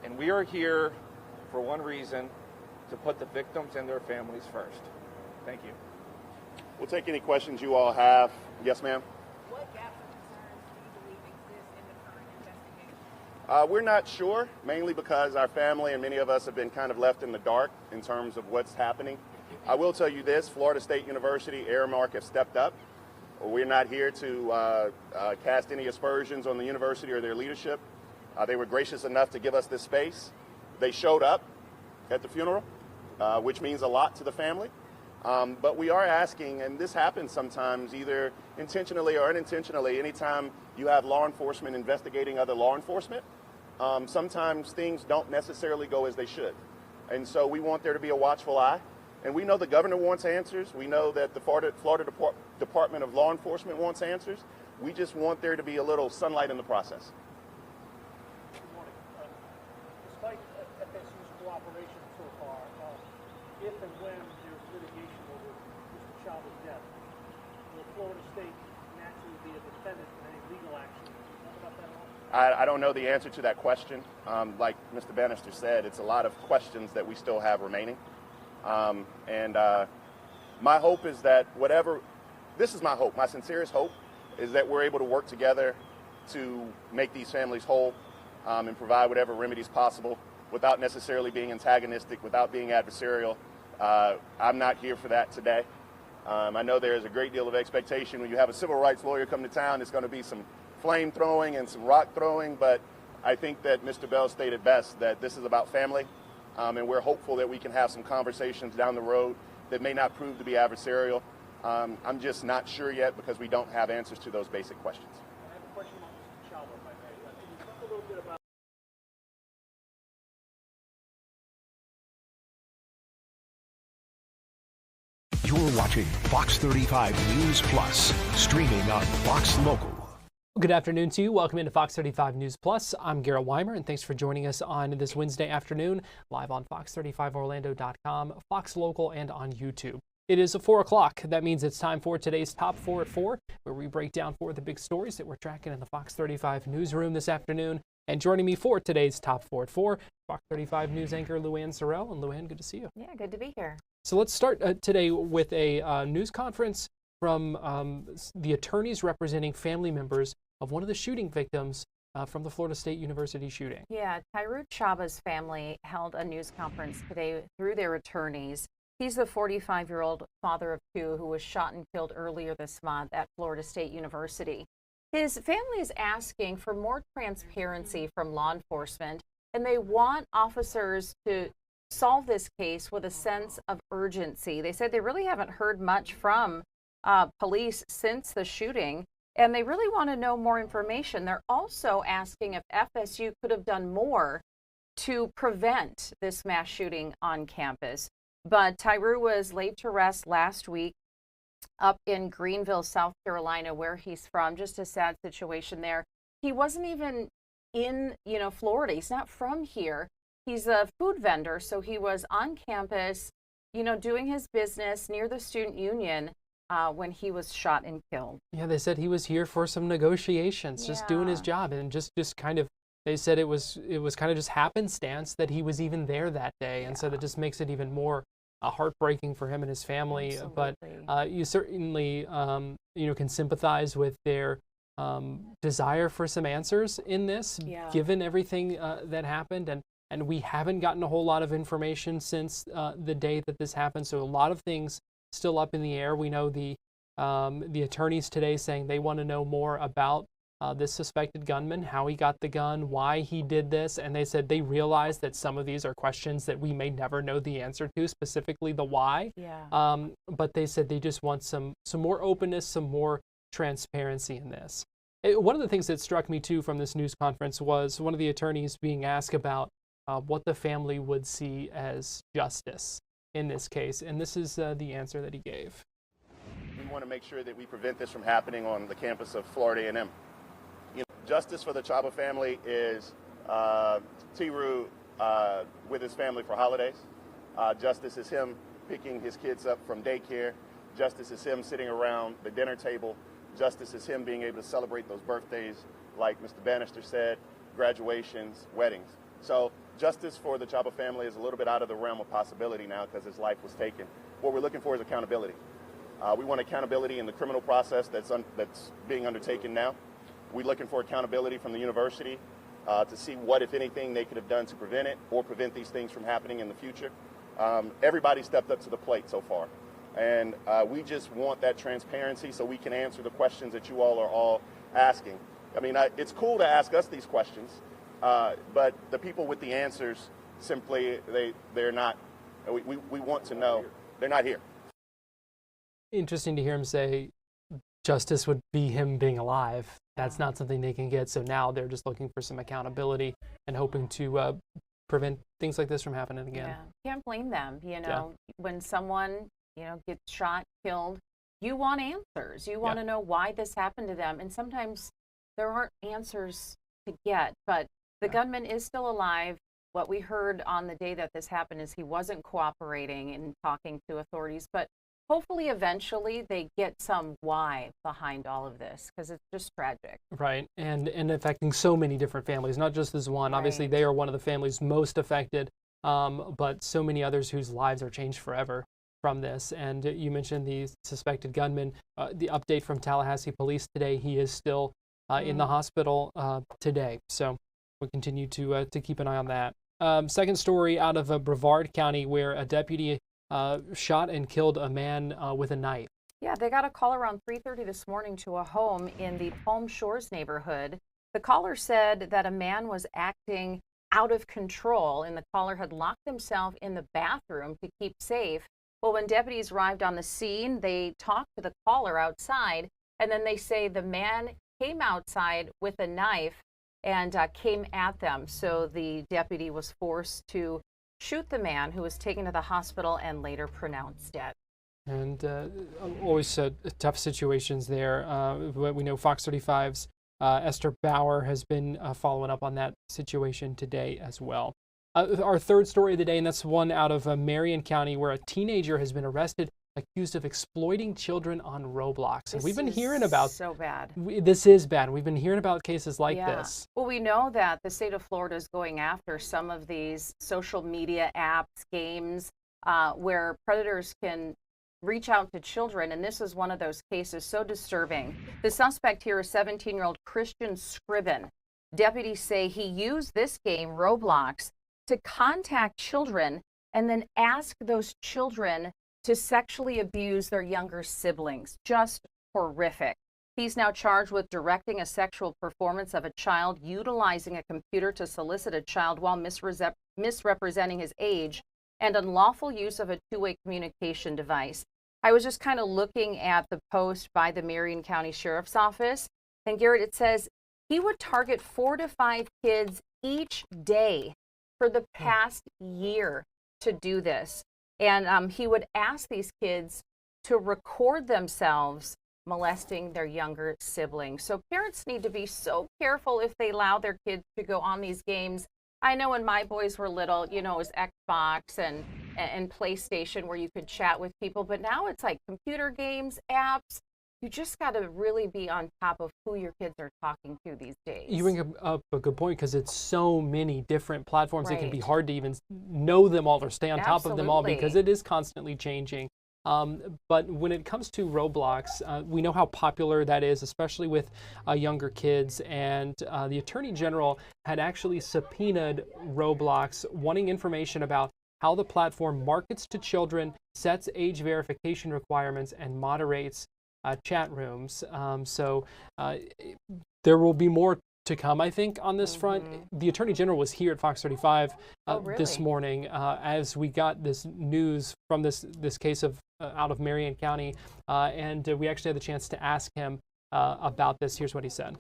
And we are here for one reason, to put the victims and their families first. Thank you. We'll take any questions you all have. Yes, ma'am? What gaps or concerns do you believe exist in the current investigation? We're not sure, mainly because our family and many of us have been kind of left in the dark in terms of what's happening. I will tell you this, Florida State University, Aramark have stepped up. We're not here to cast any aspersions on the university or their leadership. They were gracious enough to give us this space. They showed up at the funeral, which means a lot to the family. But we are asking, and this happens sometimes either intentionally or unintentionally, anytime you have law enforcement investigating other law enforcement, sometimes things don't necessarily go as they should. And so we want there to be a watchful eye. And we know the governor wants answers. We know that the Florida Department of Law Enforcement wants answers. We just want there to be a little sunlight in the process. Good morning. Despite FSU's cooperation so far, if and when there's litigation over Mr. Chavez' death, will Florida State naturally be a defendant in any legal action? Can you talk about that at all? I don't know the answer to that question. Like Mr. Bannister said, it's a lot of questions that we still have remaining. My hope is that this is my hope, my sincerest hope, is that we're able to work together to make these families whole and provide whatever remedies possible without necessarily being antagonistic, without being adversarial. I'm not here for that today. I know there is a great deal of expectation when you have a civil rights lawyer come to town. There's going to be some flame throwing and some rock throwing, but I think that Mr. Bell stated best that this is about family, and we're hopeful that we can have some conversations down the road that may not prove to be adversarial. I'm just not sure yet because we don't have answers to those basic questions. I have a question on Mr. Chavez, if I may. Can you talk a little bit about You're watching Fox 35 News Plus, streaming on Fox Local. Good afternoon to you. Welcome into Fox 35 News Plus. I'm Garrett Wymer, and thanks for joining us on this Wednesday afternoon, live on fox35orlando.com, Fox Local, and on YouTube. It is 4 o'clock. That means it's time for today's Top 4 at 4, where we break down 4 of the big stories that we're tracking in the Fox 35 newsroom this afternoon. And joining me for today's Top 4 at 4, Fox 35 News anchor LuAnne Sorrell. And LuAnne, good to see you. Yeah, good to be here. So let's start today with a news conference from the attorneys representing family members of one of the shooting victims from the Florida State University shooting. Yeah, Tyrone Chaba's family held a news conference today through their attorneys. He's the 45-year-old father of 2 who was shot and killed earlier this month at Florida State University. His family is asking for more transparency from law enforcement, and they want officers to solve this case with a sense of urgency. They said they really haven't heard much from police since the shooting, and they really want to know more information. They're also asking if FSU could have done more to prevent this mass shooting on campus. But Tyrone was laid to rest last week up in Greenville, South Carolina, where he's from. Just a sad situation there. He wasn't even in, Florida. He's not from here. He's a food vendor, so he was on campus, doing his business near the student union when he was shot and killed. Yeah, they said he was here for some negotiations, just doing his job, and just kind of, they said it was kind of just happenstance that he was even there that day, and so that just makes it even more heartbreaking for him and his family. Absolutely. But you certainly can sympathize with their desire for some answers in this, given everything that happened, and we haven't gotten a whole lot of information since the day that this happened, so a lot of things still up in the air. We know the attorneys today saying they want to know more about this suspected gunman, how he got the gun, why he did this, and they said they realize that some of these are questions that we may never know the answer to, specifically the why. But they said they just want some more openness, some more transparency in this. One of the things that struck me too from this news conference was one of the attorneys being asked about what the family would see as justice in this case, and this is the answer that he gave. We want to make sure that we prevent this from happening on the campus of Florida A&M. Justice for the Chaba family is Tiru with his family for holidays. Justice is him picking his kids up from daycare. Justice is him sitting around the dinner table. Justice is him being able to celebrate those birthdays, like Mr. Bannister said, graduations, weddings. So justice for the Chaba family is a little bit out of the realm of possibility now because his life was taken. What we're looking for is accountability. We want accountability in the criminal process that's being undertaken now. We're looking for accountability from the university to see what, if anything, they could have done to prevent it or prevent these things from happening in the future. Everybody stepped up to the plate so far. And we just want that transparency so we can answer the questions that you all are all asking. I mean, it's cool to ask us these questions, but the people with the answers simply, they're not, we want to know, they're not here. Interesting to hear him say justice would be him being alive. That's not something they can get, so now they're just looking for some accountability and hoping to prevent things like this from happening again. Yeah, can't blame them. You know, when someone, gets shot, killed, you want answers. You want to know why this happened to them. And sometimes there aren't answers to get, but the gunman is still alive. What we heard on the day that this happened is he wasn't cooperating and talking to authorities, but hopefully eventually they get some why behind all of this, because it's just tragic. Right, and affecting so many different families, not just this one. Obviously, they are one of the families most affected, but so many others whose lives are changed forever from this. And you mentioned the suspected gunman. The update from Tallahassee Police today, he is still in the hospital today. So we'll continue to keep an eye on that. Second story out of Brevard County, where a deputy shot and killed a man with a knife. Yeah, they got a call around 3:30 this morning to a home in the Palm Shores neighborhood. The caller said that a man was acting out of control, and the caller had locked himself in the bathroom to keep safe. Well, when deputies arrived on the scene, they talked to the caller outside, and then they say the man came outside with a knife and came at them. So the deputy was forced to shoot the man, who was taken to the hospital and later pronounced dead. And always tough situations there. We know Fox 35's Esther Bauer has been following up on that situation today as well. Our third story of the day, and that's one out of Marion County, where a teenager has been arrested accused of exploiting children on Roblox. And we've been hearing about so bad. This is bad. We've been hearing about cases like this. Well, we know that the state of Florida is going after some of these social media apps, games, where predators can reach out to children, and this is one of those cases. So disturbing. The suspect here is 17-year-old Christian Scriven. Deputies say he used this game, Roblox, to contact children and then ask those children to sexually abuse their younger siblings. Just horrific. He's now charged with directing a sexual performance of a child, utilizing a computer to solicit a child while misrepresenting his age, and unlawful use of a two-way communication device. I was just kind of looking at the post by the Marion County Sheriff's Office, and Garrett, it says he would target 4 to 5 kids each day for the past year to do this. And he would ask these kids to record themselves molesting their younger siblings. So parents need to be so careful if they allow their kids to go on these games. I know when my boys were little, it was Xbox and PlayStation where you could chat with people, but now it's like computer games, apps. You just got to really be on top of who your kids are talking to these days. You bring up a good point, because it's so many different platforms. It can be hard to even know them all or stay on top of them all, because it is constantly changing. But when it comes to Roblox, we know how popular that is, especially with younger kids. And the Attorney General had actually subpoenaed Roblox, wanting information about how the platform markets to children, sets age verification requirements, and moderates chat rooms. So there will be more to come, I think, on this front. The Attorney General was here at Fox 35 this morning as we got this news from this case of out of Marion County, and we actually had the chance to ask him about this. Here's what he said.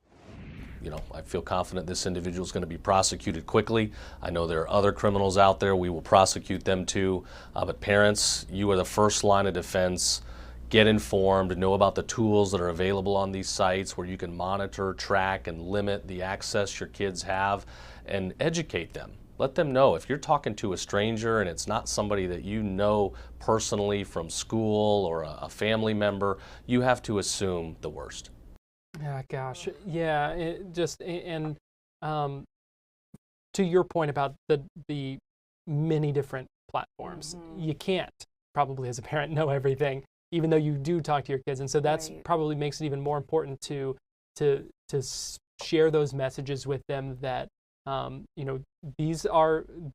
I feel confident this individual is going to be prosecuted quickly. I know there are other criminals out there. We will prosecute them too. But parents, you are the first line of defense. Get informed, know about the tools that are available on these sites where you can monitor, track, and limit the access your kids have, and educate them. Let them know if you're talking to a stranger and it's not somebody that you know personally from school or a family member, you have to assume the worst. Yeah, gosh. Yeah, to your point about the many different platforms, you can't probably as a parent know everything, even though you do talk to your kids, and so that's probably makes it even more important to share those messages with them that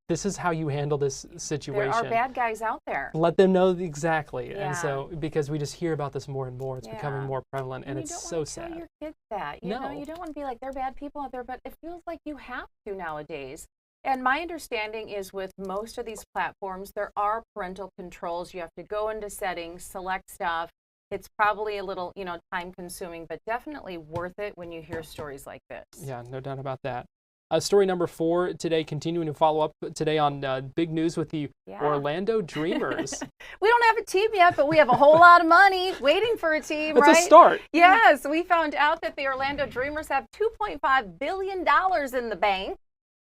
this is how you handle this situation. There are bad guys out there. Let them know exactly. And so, because we just hear about this more and more, it's becoming more prevalent, and it's so sad. You don't want to tell your kids that. You know, you don't want to be like, they're bad people out there, but it feels like you have to nowadays. And my understanding is with most of these platforms, there are parental controls. You have to go into settings, select stuff. It's probably a little, time consuming, but definitely worth it when you hear stories like this. Yeah, no doubt about that. Story number 4 today, continuing to follow up today on big news with the Orlando Dreamers. We don't have a team yet, but we have a whole lot of money waiting for a team, right? It's a start. Yes, we found out that the Orlando Dreamers have $2.5 billion in the bank,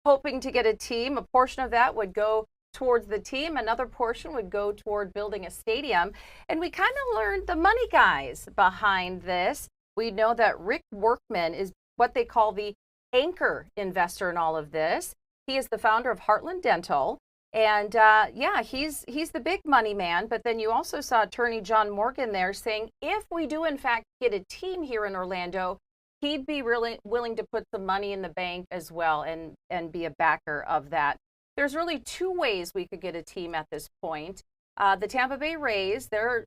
hoping to get a team. A portion of that would go towards the team. Another portion would go toward building a stadium. And we kind of learned the money guys behind this. We know that Rick Workman is what they call the anchor investor in all of this. He is the founder of Heartland Dental. And he's the big money man. But then you also saw attorney John Morgan there saying if we do in fact get a team here in Orlando, he'd be really willing to put some money in the bank as well and be a backer of that. There's really 2 ways we could get a team at this point. The Tampa Bay Rays, their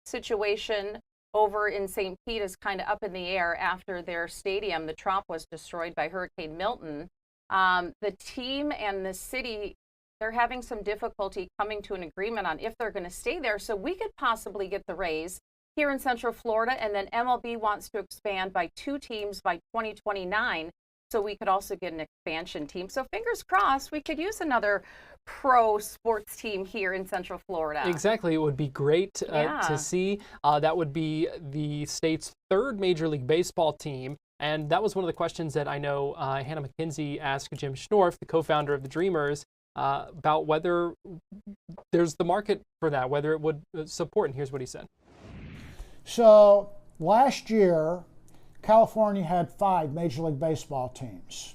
situation over in St. Pete is kind of up in the air after their stadium, the Trop, was destroyed by Hurricane Milton. The team and the city, they're having some difficulty coming to an agreement on if they're going to stay there. So we could possibly get the Rays here in Central Florida, and then MLB wants to expand by 2 teams by 2029. So we could also get an expansion team. So fingers crossed, we could use another pro sports team here in Central Florida. Exactly. It would be great to see. That would be the state's 3rd Major League Baseball team. And that was one of the questions that I know Hannah McKenzie asked Jim Schnorf, the co-founder of the Dreamers, about whether there's the market for that, whether it would support. And here's what he said. So last year, California had 5 Major League Baseball teams.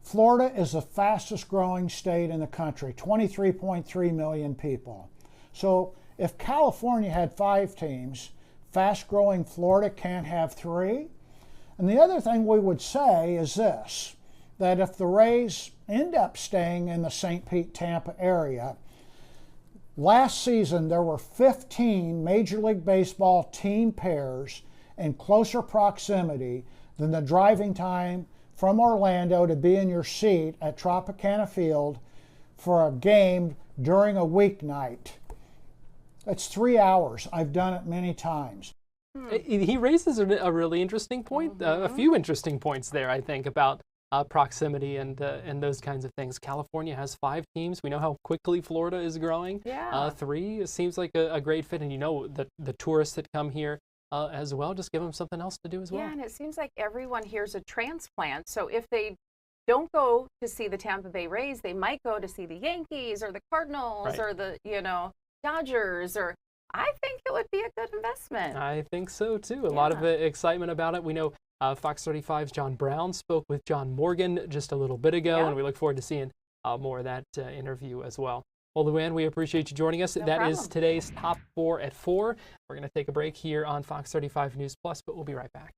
Florida is the fastest growing state in the country, 23.3 million people. So if California had 5 teams, fast growing Florida can't have 3. And the other thing we would say is this, that if the Rays end up staying in the St. Pete, Tampa area, last season there were 15 Major League Baseball team pairs in closer proximity than the driving time from Orlando to be in your seat at Tropicana Field for a game during a weeknight. It's 3 hours. I've done it many times. He raises a really interesting point, a few interesting points there, I think, about proximity and those kinds of things. California has 5 teams. We know how quickly Florida is growing. 3 seems like a great fit, and the tourists that come here as well, just give them something else to do as well. Yeah, and it seems like everyone here's a transplant. So if they don't go to see the Tampa Bay Rays, they might go to see the Yankees or the Cardinals or the Dodgers. Or I think it would be a good investment. I think so too. A lot of excitement about it. We know Fox 35's John Brown spoke with John Morgan just a little bit ago, and we look forward to seeing more of that interview as well. Well, LuAnne, we appreciate you joining us. That is today's Top 4 at 4. We're going to take a break here on Fox 35 News Plus, but we'll be right back.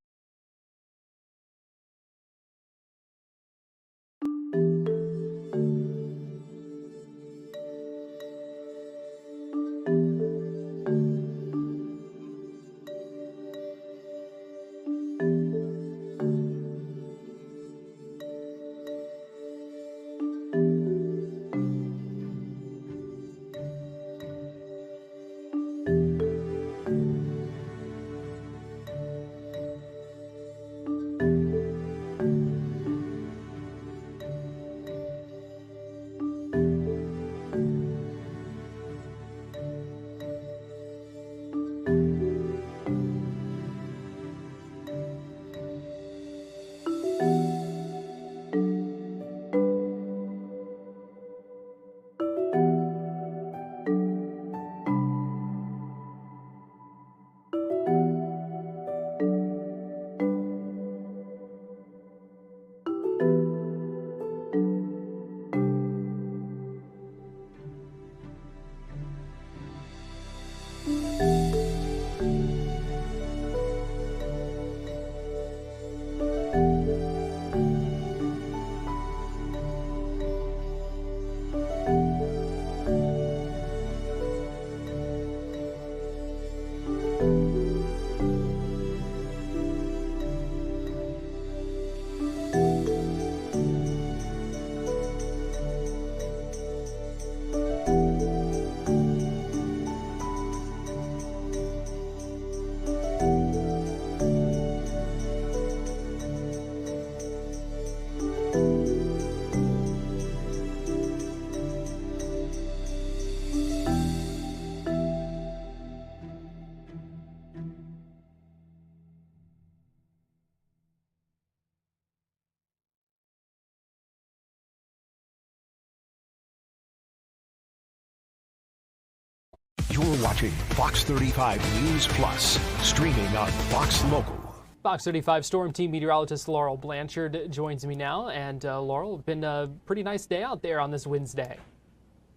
You're watching Fox 35 News Plus, streaming on Fox Local. Fox 35 Storm Team meteorologist Laurel Blanchard joins me now. And Laurel, it's been a pretty nice day out there on this Wednesday.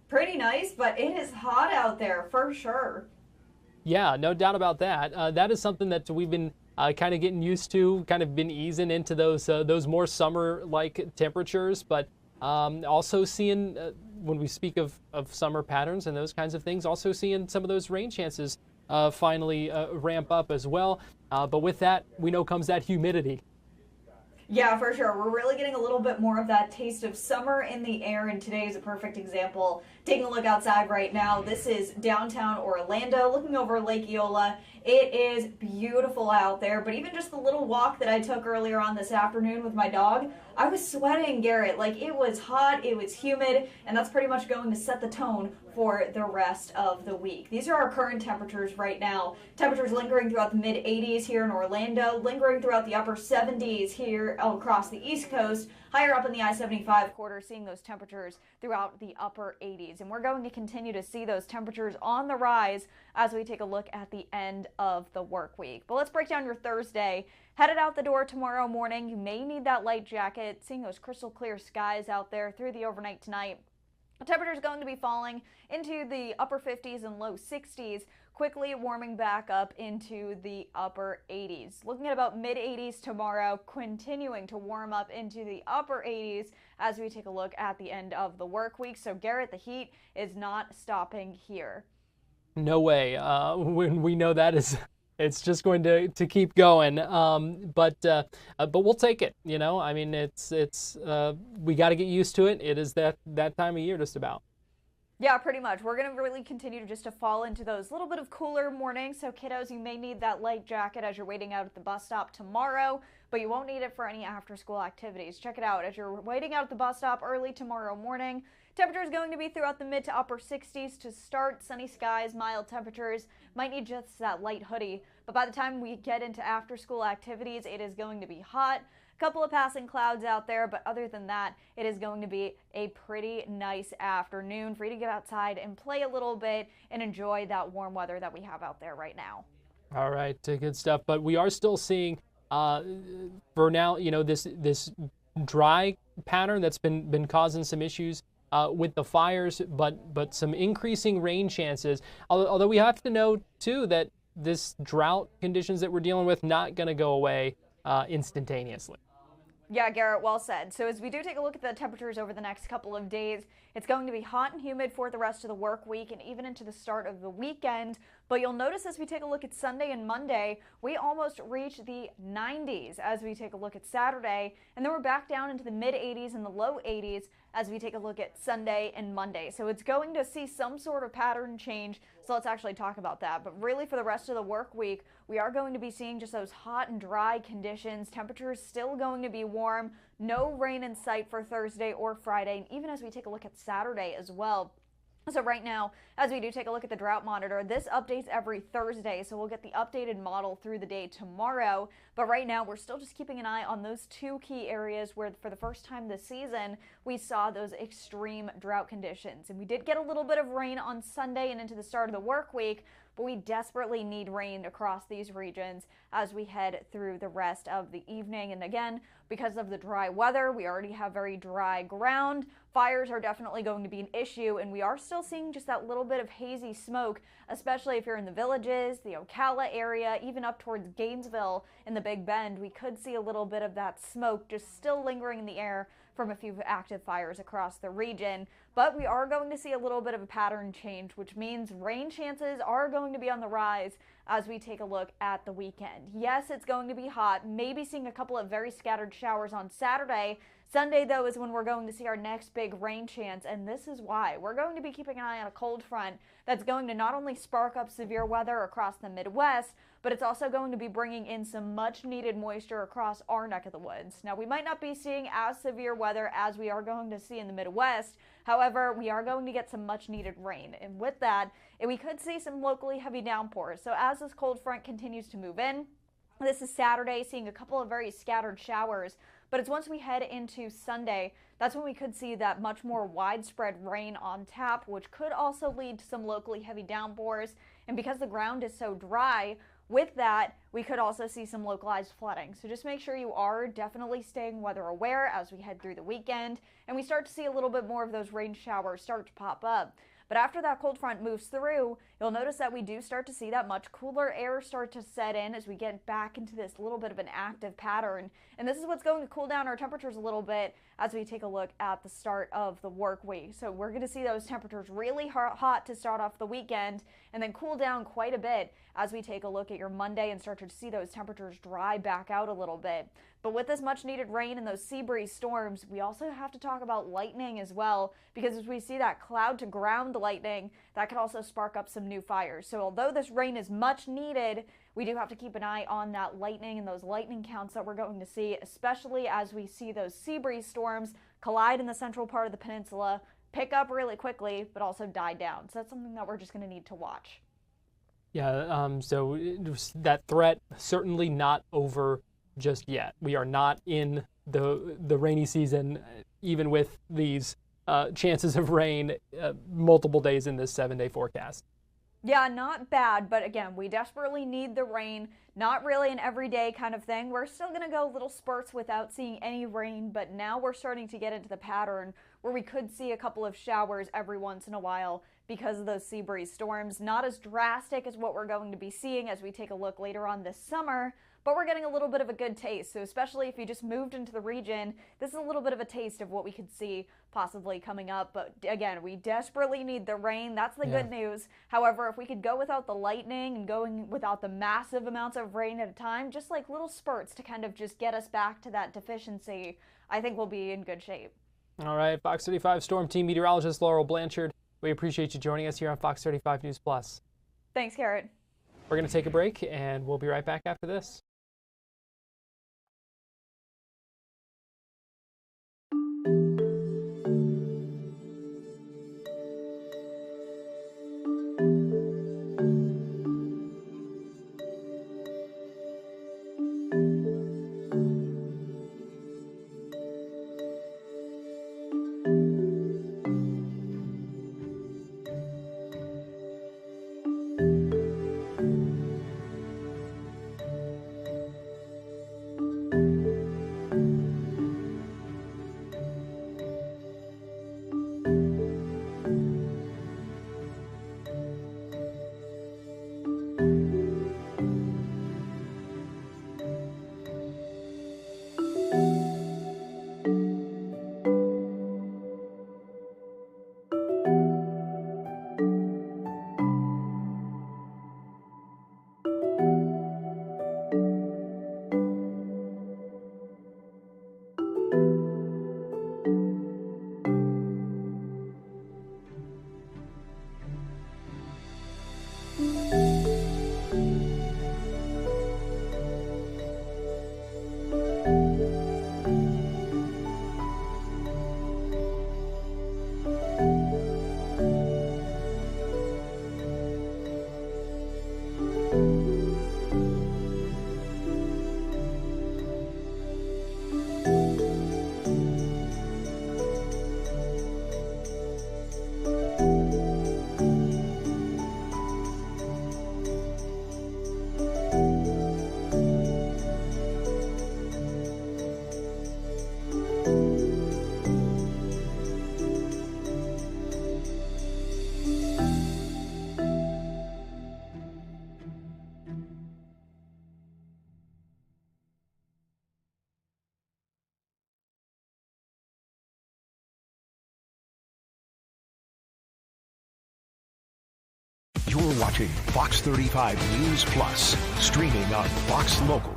Pretty nice, but it is hot out there for sure. Yeah, no doubt about that. That is something that we've been kind of getting used to, kind of been easing into those more summer-like temperatures, but also seeing, when we speak of summer patterns and those kinds of things, also seeing some of those rain chances finally ramp up as well. But with that, we know comes that humidity. Yeah, for sure. We're really getting a little bit more of that taste of summer in the air, and today is a perfect example. Taking a look outside right now, this is downtown Orlando, looking over Lake Eola. It is beautiful out there, but even just the little walk that I took earlier on this afternoon with my dog, I was sweating, Garrett. Like, it was hot, it was humid, and that's pretty much going to set the tone for the rest of the week. These are our current temperatures right now. Temperatures lingering throughout the mid-80s here in Orlando, lingering throughout the upper 70s here across the East Coast, higher up in the I-75 corridor, seeing those temperatures throughout the upper 80s. And we're going to continue to see those temperatures on the rise as we take a look at the end of the work week. But let's break down your Thursday. Headed out the door tomorrow morning, you may need that light jacket, seeing those crystal clear skies out there through the overnight tonight. The temperature is going to be falling into the upper 50s and low 60s, quickly warming back up into the upper 80s. Looking at about mid-80s tomorrow, continuing to warm up into the upper 80s as we take a look at the end of the work week. So Garrett, the heat is not stopping here. No way. When we know that it's just going to keep going. But we'll take it. You know, I mean, it's we got to get used to it. It is that time of year just about. Yeah, pretty much. We're going to really continue to fall into those little bit of cooler mornings. So kiddos, you may need that light jacket as you're waiting out at the bus stop tomorrow, but you won't need it for any after school activities. Check it out as you're waiting out at the bus stop early tomorrow morning. Temperature is going to be throughout the mid to upper 60s to start. Sunny skies, mild temperatures. Might need just that light hoodie. But by the time we get into after school activities, it is going to be hot. Couple of passing clouds out there, but other than that, it is going to be a pretty nice afternoon for you to get outside and play a little bit and enjoy that warm weather that we have out there right now. All right, good stuff. But we are still seeing, for now, you know, this dry pattern that's been causing some issues with the fires, but some increasing rain chances. Although we have to know too that this drought conditions that we're dealing with not going to go away instantaneously. Yeah, Garrett, well said. So as we do take a look at the temperatures over the next couple of days, it's going to be hot and humid for the rest of the work week and even into the start of the weekend. But you'll notice as we take a look at Sunday and Monday, we almost reach the 90s as we take a look at Saturday. And then we're back down into the mid-80s and the low 80s as we take a look at Sunday and Monday. So it's going to see some sort of pattern change. So let's actually talk about that. But really for the rest of the work week, we are going to be seeing just those hot and dry conditions. Temperatures still going to be warm. No rain in sight for Thursday or Friday. And even as we take a look at Saturday as well. So right now, as we do take a look at the drought monitor, this updates every Thursday, so we'll get the updated model through the day tomorrow. But right now, we're still just keeping an eye on those two key areas where for the first time this season, we saw those extreme drought conditions. And we did get a little bit of rain on Sunday and into the start of the work week, but we desperately need rain across these regions as we head through the rest of the evening. And again, because of the dry weather, we already have very dry ground. Fires are definitely going to be an issue, and we are still seeing just that little bit of hazy smoke, especially if you're in the Villages, the Ocala area, even up towards Gainesville in the Big Bend. We could see a little bit of that smoke just still lingering in the air from a few active fires across the region. But we are going to see a little bit of a pattern change, which means rain chances are going to be on the rise as we take a look at the weekend. Yes, it's going to be hot, maybe seeing a couple of very scattered showers on Saturday. Sunday, though, is when we're going to see our next big rain chance, and this is why. We're going to be keeping an eye on a cold front that's going to not only spark up severe weather across the Midwest, but it's also going to be bringing in some much-needed moisture across our neck of the woods. Now, we might not be seeing as severe weather as we are going to see in the Midwest. However, we are going to get some much-needed rain, and with that, we could see some locally heavy downpours. So as this cold front continues to move in, this is Saturday, seeing a couple of very scattered showers. But it's once we head into Sunday, that's when we could see that much more widespread rain on tap, which could also lead to some locally heavy downpours. And because the ground is so dry, with that, we could also see some localized flooding. So just make sure you are definitely staying weather aware as we head through the weekend and we start to see a little bit more of those rain showers start to pop up. But after that cold front moves through, you'll notice that we do start to see that much cooler air start to set in as we get back into this little bit of an active pattern. And this is what's going to cool down our temperatures a little bit as we take a look at the start of the work week. So we're going to see those temperatures really hot to start off the weekend and then cool down quite a bit as we take a look at your Monday and start to see those temperatures dry back out a little bit. But with this much needed rain and those sea breeze storms, we also have to talk about lightning as well, because as we see that cloud to ground lightning, that could also spark up some new fires. So although this rain is much needed, we do have to keep an eye on that lightning and those lightning counts that we're going to see, especially as we see those sea breeze storms collide in the central part of the peninsula, pick up really quickly, but also die down. So that's something that we're just going to need to watch. Yeah, so that threat certainly not over just yet. We are not in the rainy season, even with these chances of rain multiple days in this 7-day forecast. Yeah, not bad, but again, we desperately need the rain. Not really an everyday kind of thing. We're still going to go little spurts without seeing any rain, but now we're starting to get into the pattern where we could see a couple of showers every once in a while because of those sea breeze storms. Not as drastic as what we're going to be seeing as we take a look later on this summer, but we're getting a little bit of a good taste. So especially if you just moved into the region, this is a little bit of a taste of what we could see possibly coming up. But again, we desperately need the rain. That's the good news. However, if we could go without the lightning and going without the massive amounts of rain at a time, just like little spurts to kind of just get us back to that deficiency, I think we'll be in good shape. All right, Fox 35 Storm Team meteorologist Laurel Blanchard, we appreciate you joining us here on Fox 35 News Plus. Thanks, Garrett. We're going to take a break, and we'll be right back after this. You're watching Fox 35 News Plus, streaming on Fox Local.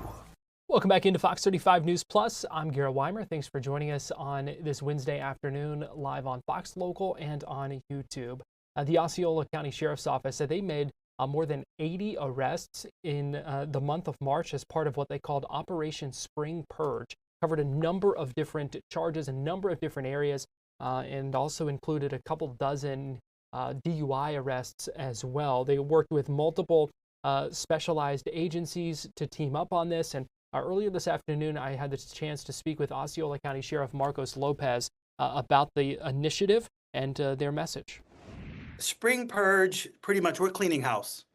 Welcome back into Fox 35 News Plus. I'm Garrett Wymer. Thanks for joining us on this Wednesday afternoon live on Fox Local and on YouTube. The Osceola County Sheriff's Office said they made more than 80 arrests in the month of March as part of what they called Operation Spring Purge. Covered a number of different charges, a number of different areas, and also included a couple dozen DUI arrests as well. They worked with multiple specialized agencies to team up on this, and Earlier this afternoon, I had the chance to speak with Osceola County Sheriff Marcos Lopez about the initiative and their message. Spring Purge, pretty much we're cleaning house.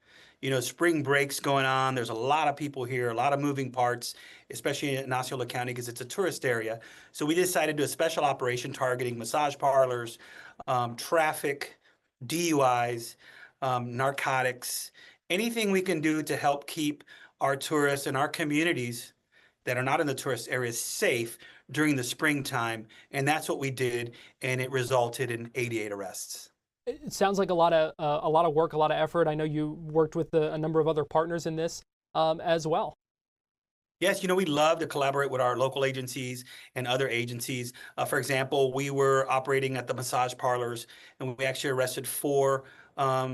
You know, spring break's going on. There's a lot of people here, a lot of moving parts, especially in Osceola County because it's a tourist area. So we decided to do a special operation targeting massage parlors, traffic, DUIs, narcotics, anything we can do to help keep our tourists and our communities that are not in the tourist areas safe during the springtime. And that's what we did, and it resulted in 88 arrests. It sounds like a lot of work, a lot of effort. I know you worked with a number of other partners in this as well. Yes, you know, we love to collaborate with our local agencies and other agencies. For example, we were operating at the massage parlors, and we actually arrested 4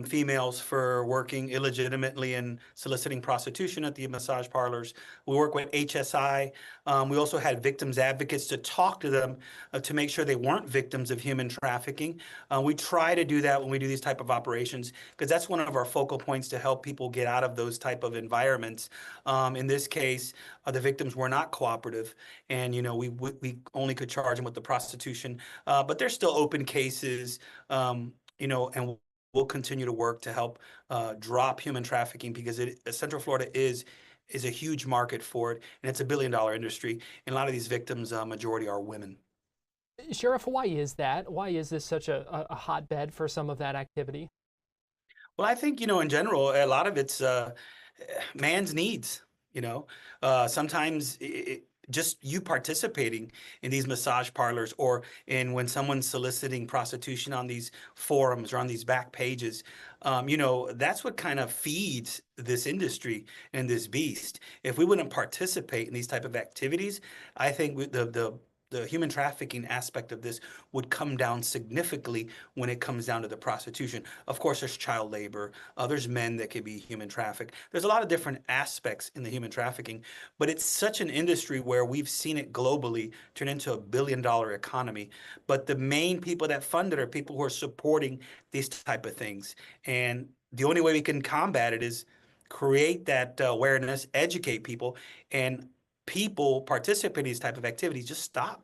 females for working illegitimately and soliciting prostitution at the massage parlors. We work with HSI. We also had victims advocates to talk to them to make sure they weren't victims of human trafficking. We try to do that when we do these type of operations because that's one of our focal points to help people get out of those type of environments. In this case, the victims were not cooperative, and you know we only could charge them with the prostitution, but there's still open cases, you know, and we'll continue to work to help drop human trafficking because Central Florida is a huge market for it, and it's a billion-dollar industry. And a lot of these victims, majority are women. Sheriff, why is that? Why is this such a hotbed for some of that activity? Well, I think, you know, in general, a lot of it's man's needs. You know, sometimes just you participating in these massage parlors or in when someone's soliciting prostitution on these forums or on these back pages, you know, that's what kind of feeds this industry and this beast. If we wouldn't participate in these type of activities, I think the human trafficking aspect of this would come down significantly when it comes down to the prostitution. Of course, there's child labor. There's men that could be human trafficked. There's a lot of different aspects in the human trafficking, but it's such an industry where we've seen it globally turn into a billion-dollar economy. But the main people that fund it are people who are supporting these type of things. And the only way we can combat it is create that awareness, educate people, and people participate in these type of activities, just stop.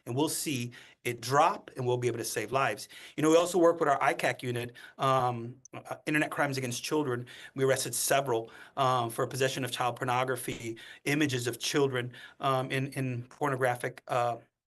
And we'll see it drop, and we'll be able to save lives. You know, we also work with our ICAC unit, Internet Crimes Against Children. We arrested several for possession of child pornography, images of children in pornographic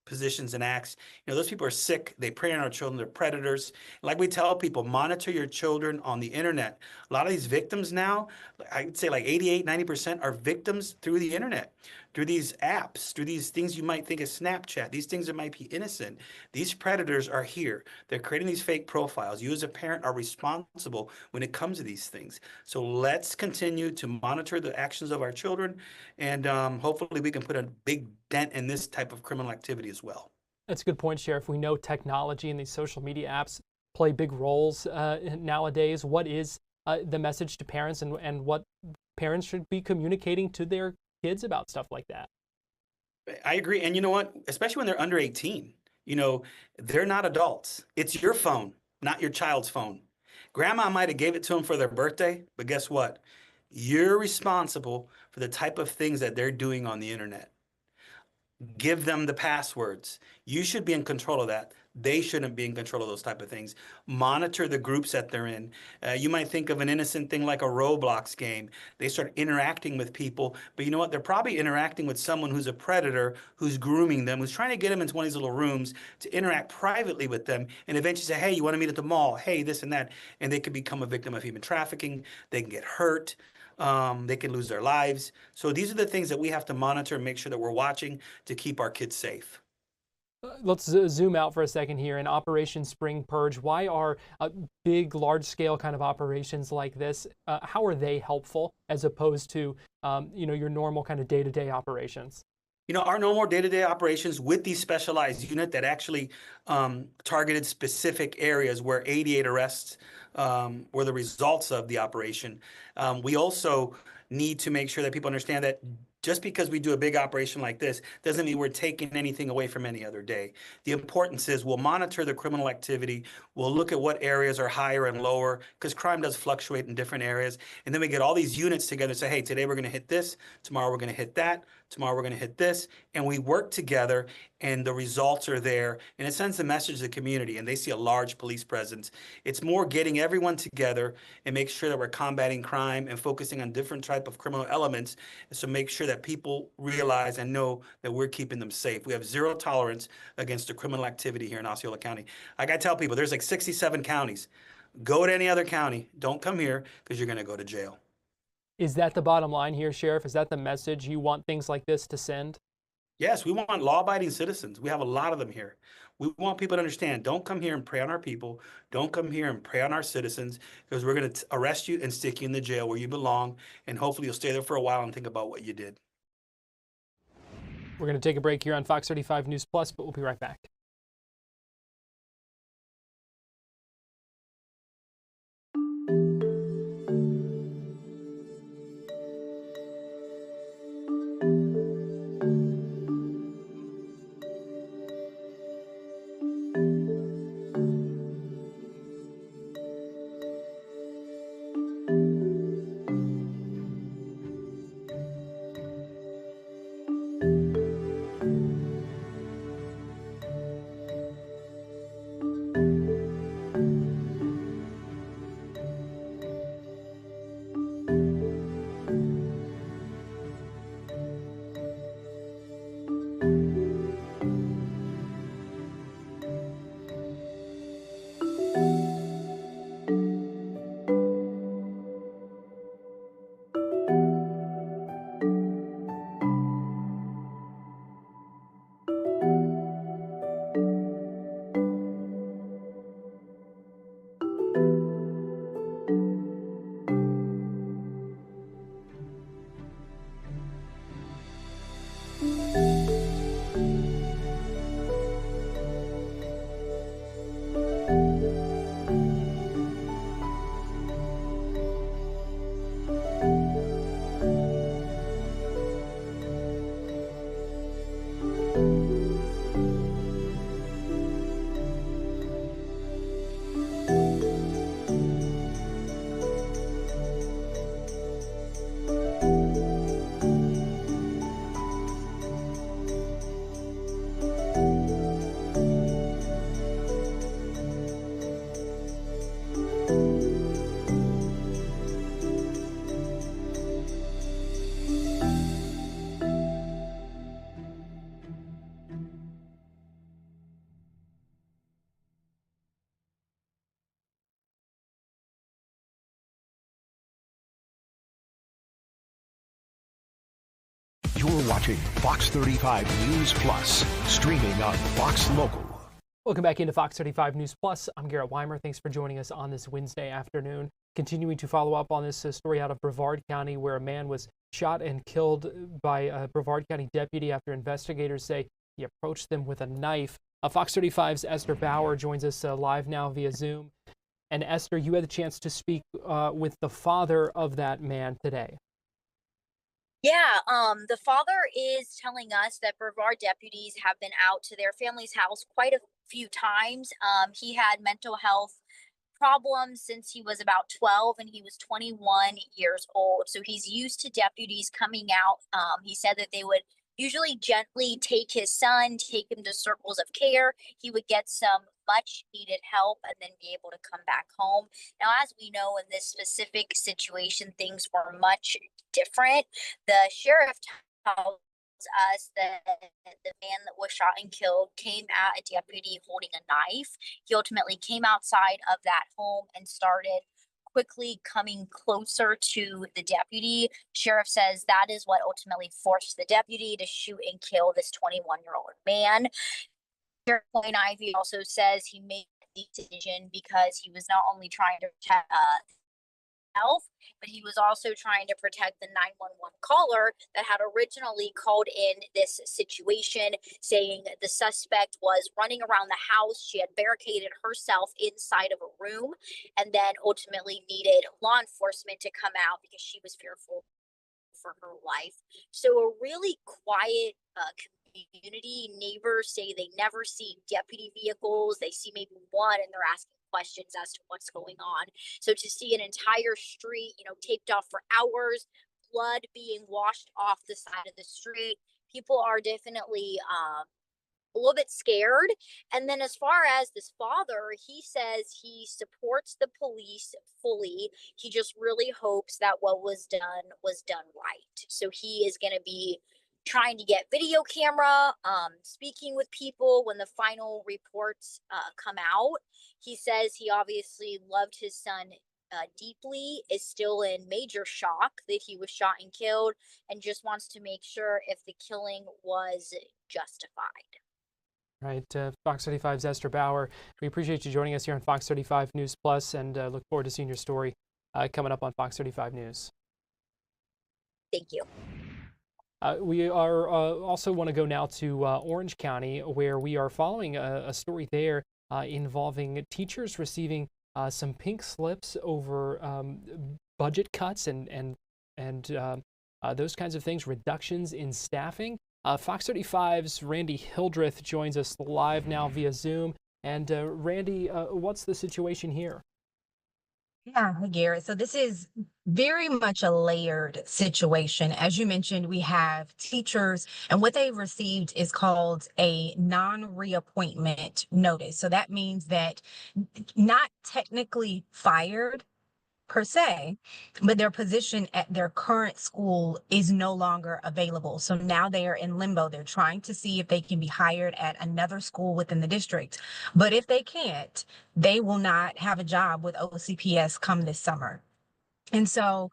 positions and acts. You know, those people are sick. They prey on our children. They're predators. Like we tell people, monitor your children on the internet. A lot of these victims now, I'd say like 88, 90% are victims through the internet, through these apps, through these things you might think is Snapchat, these things that might be innocent. These predators are here. They're creating these fake profiles. You as a parent are responsible when it comes to these things. So let's continue to monitor the actions of our children, and hopefully we can put a big dent in this type of criminal activity as well. That's a good point, Sheriff. We know technology and these social media apps play big roles nowadays. What is the message to parents and what parents should be communicating to their kids about stuff like that? I agree. And you know what? Especially when they're under 18, you know, they're not adults. It's your phone, not your child's phone. Grandma might have gave it to them for their birthday, but guess what? You're responsible for the type of things that they're doing on the internet. Give them the passwords. You should be in control of that. They shouldn't be in control of those type of things. Monitor the groups that they're in. You might think of an innocent thing like a Roblox game. They start interacting with people, but you know what? They're probably interacting with someone who's a predator, who's grooming them, who's trying to get them into one of these little rooms to interact privately with them and eventually say, hey, you want to meet at the mall? Hey, this and that. And they could become a victim of human trafficking. They can get hurt. They can lose their lives. So these are the things that we have to monitor and make sure that we're watching to keep our kids safe. Let's zoom out for a second here. In Operation Spring Purge, why are big, large-scale kind of operations like this, how are they helpful as opposed to, you know, your normal kind of day-to-day operations? You know, our normal day-to-day operations with these specialized unit that actually targeted specific areas where 88 arrests were the results of the operation. We also need to make sure that people understand that Just because we do a big operation like this doesn't mean we're taking anything away from any other day. The importance is we'll monitor the criminal activity. We'll look at what areas are higher and lower, because crime does fluctuate in different areas. And then we get all these units together and say, hey, today we're going to hit this, tomorrow we're going to hit that, tomorrow we're going to hit this. And we work together and the results are there. And it sends a message to the community and they see a large police presence. It's more getting everyone together and make sure that we're combating crime and focusing on different type of criminal elements. So make sure that people realize and know that we're keeping them safe. We have zero tolerance against the criminal activity here in Osceola County. Like I tell people, there's like 67 counties. Go to any other county. Don't come here because you're going to go to jail. Is that the bottom line here, Sheriff? Is that the message you want things like this to send? Yes, we want law-abiding citizens. We have a lot of them here. We want people to understand, don't come here and prey on our people. Don't come here and prey on our citizens, because we're going to arrest you and stick you in the jail where you belong. And hopefully you'll stay there for a while and think about what you did. We're going to take a break here on Fox 35 News Plus, but we'll be right back. You're watching Fox 35 News Plus, streaming on Fox Local. Welcome back into Fox 35 News Plus. I'm Garrett Wymer. Thanks for joining us on this Wednesday afternoon. Continuing to follow up on this story out of Brevard County, where a man was shot and killed by a Brevard County deputy after investigators say he approached them with a knife. Fox 35's Esther Bauer joins us live now via Zoom. And Esther, you had the chance to speak with the father of that man today. Yeah, the father is telling us that Brevard deputies have been out to their family's house quite a few times. He had mental health problems since he was about 12 and he was 21 years old. So he's used to deputies coming out. He said that they would usually gently take his son, take him to circles of care. He would get some much needed help and then be able to come back home. Now, as we know, in this specific situation, things were much different. The sheriff tells us that the man that was shot and killed came at a deputy holding a knife. He ultimately came outside of that home and started quickly coming closer to the deputy. Sheriff says that is what ultimately forced the deputy to shoot and kill this 21-year-old man. Sheriff Point Ivy also says he made the decision because he was not only trying to protect himself, but he was also trying to protect the 911 caller that had originally called in this situation, saying the suspect was running around the house. She had barricaded herself inside of a room and then ultimately needed law enforcement to come out because she was fearful for her life. So a really quiet community. Neighbors say they never see deputy vehicles. They see maybe one and they're asking questions as to what's going on. So to see an entire street, taped off for hours, blood being washed off the side of the street, people are definitely a little bit scared. And then as far as this father, he says he supports the police fully. He just really hopes that what was done right. So he is going to be trying to get video camera, speaking with people when the final reports come out. He says he obviously loved his son deeply, is still in major shock that he was shot and killed, and just wants to make sure if the killing was justified. Right, Fox 35's Esther Bauer. We appreciate you joining us here on Fox 35 News Plus, and look forward to seeing your story coming up on Fox 35 News. Thank you. We are also want to go now to Orange County, where we are following a story there involving teachers receiving some pink slips over budget cuts and those kinds of things, reductions in staffing. Fox 35's Randy Hildreth joins us live now via Zoom. And Randy, what's the situation here? Yeah, hi, Garrett. So this is very much a layered situation. As you mentioned, we have teachers, and what they've received is called a non-reappointment notice. So that means that not technically fired per se, but their position at their current school is no longer available. So now they are in limbo. They're trying to see if they can be hired at another school within the district. But if they can't, they will not have a job with OCPS come this summer. And so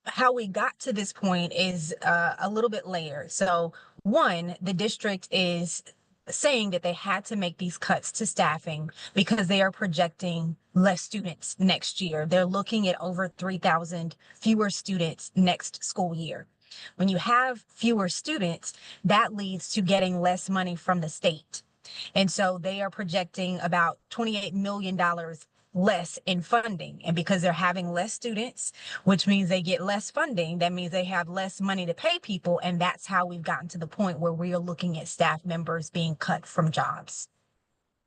how we got to this point is a little bit layered. So one, the district is saying that they had to make these cuts to staffing because they are projecting less students next year. They're looking at over 3,000 fewer students next school year. When you have fewer students, that leads to getting less money from the state. And so they are projecting about $28 million less in funding. And because they're having less students, which means they get less funding, that means they have less money to pay people. And that's how we've gotten to the point where we are looking at staff members being cut from jobs.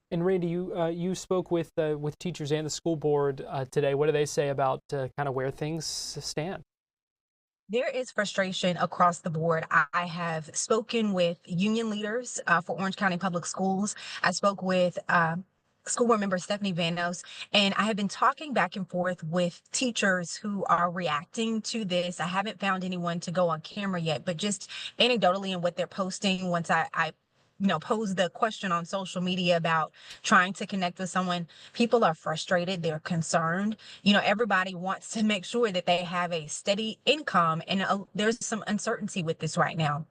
And Randy, you spoke with teachers and the school board today. What do they say about kind of where things stand? There is frustration across the board. I have spoken with union leaders for Orange County Public Schools. I spoke with school board member Stephanie Vanos, and I have been talking back and forth with teachers who are reacting to this. I haven't found anyone to go on camera yet, but just anecdotally and what they're posting once I pose the question on social media about trying to connect with someone, people are frustrated. They're concerned. Everybody wants to make sure that they have a steady income. And there's some uncertainty with this right now.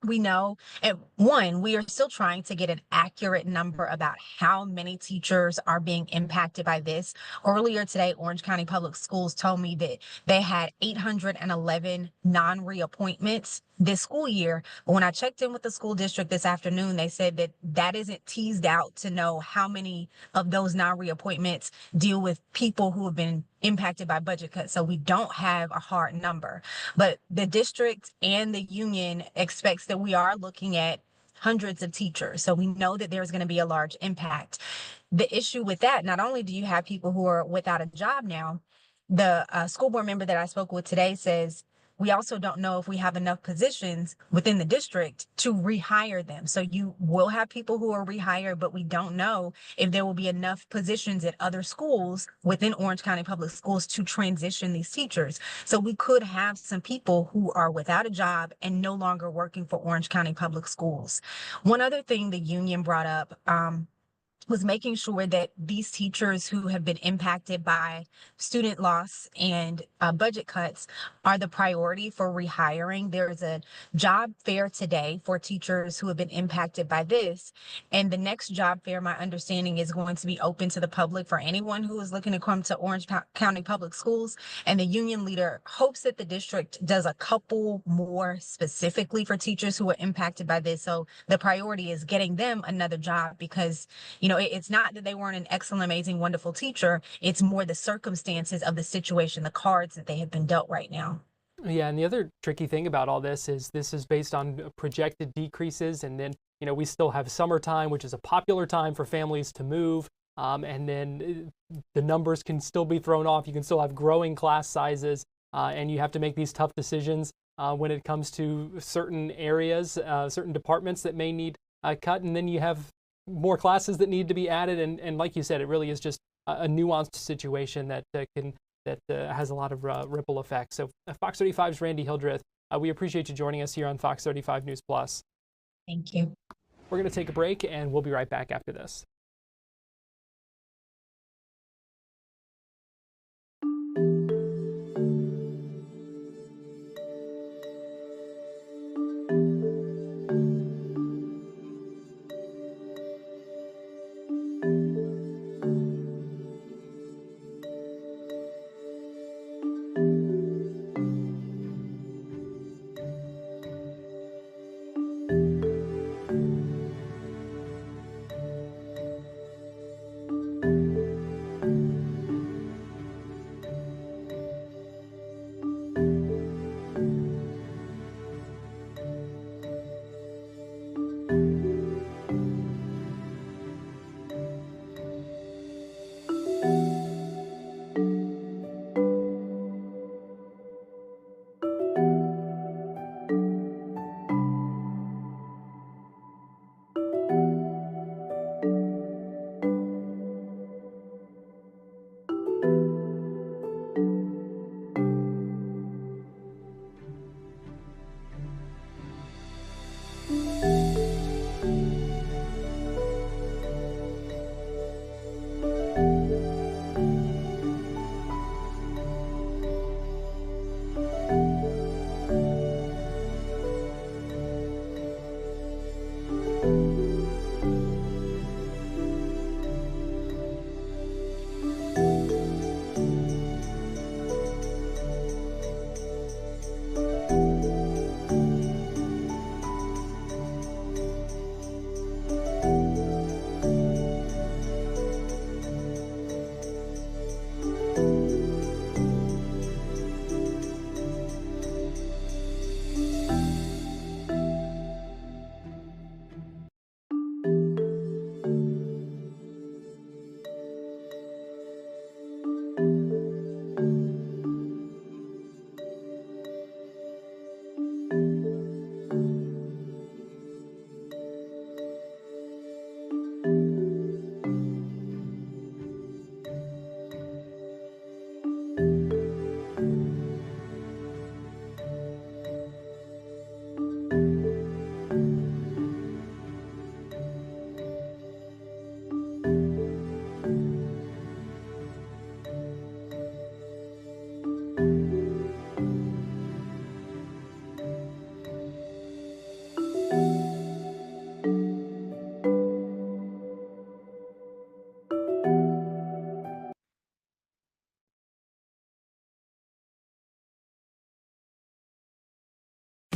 We know, and one, we are still trying to get an accurate number about how many teachers are being impacted by this. Earlier today, Orange County Public Schools told me that they had 811 non-reappointments this school year. But when I checked in with the school district this afternoon, they said that that isn't teased out to know how many of those non-reappointments deal with people who have been impacted by budget cuts. So we don't have a hard number, but the district and the union expects that we are looking at hundreds of teachers. So we know that there's going to be a large impact. The issue with that, not only do you have people who are without a job now, the school board member that I spoke with today says, we also don't know if we have enough positions within the district to rehire them. So you will have people who are rehired, but we don't know if there will be enough positions at other schools within Orange County Public Schools to transition these teachers. So we could have some people who are without a job and no longer working for Orange County Public Schools. One other thing the union brought up, was making sure that these teachers who have been impacted by student loss and budget cuts are the priority for rehiring. There's a job fair today for teachers who have been impacted by this. And the next job fair, my understanding, is going to be open to the public for anyone who is looking to come to Orange County Public Schools. And the union leader hopes that the district does a couple more specifically for teachers who are impacted by this. So the priority is getting them another job because, it's not that they weren't an excellent, amazing, wonderful teacher. It's more the circumstances of the situation, the cards that they have been dealt right now. Yeah, and the other tricky thing about all this is based on projected decreases, and then we still have summertime, which is a popular time for families to move, and then the numbers can still be thrown off. You can still have growing class sizes, and you have to make these tough decisions when it comes to certain areas, certain departments that may need cut, and then you have more classes that need to be added, and like you said, it really is just a nuanced situation that has a lot of ripple effects. So Fox 35's Randy Hildreth, we appreciate you joining us here on Fox 35 News Plus. Thank you. We're going to take a break, and we'll be right back after this.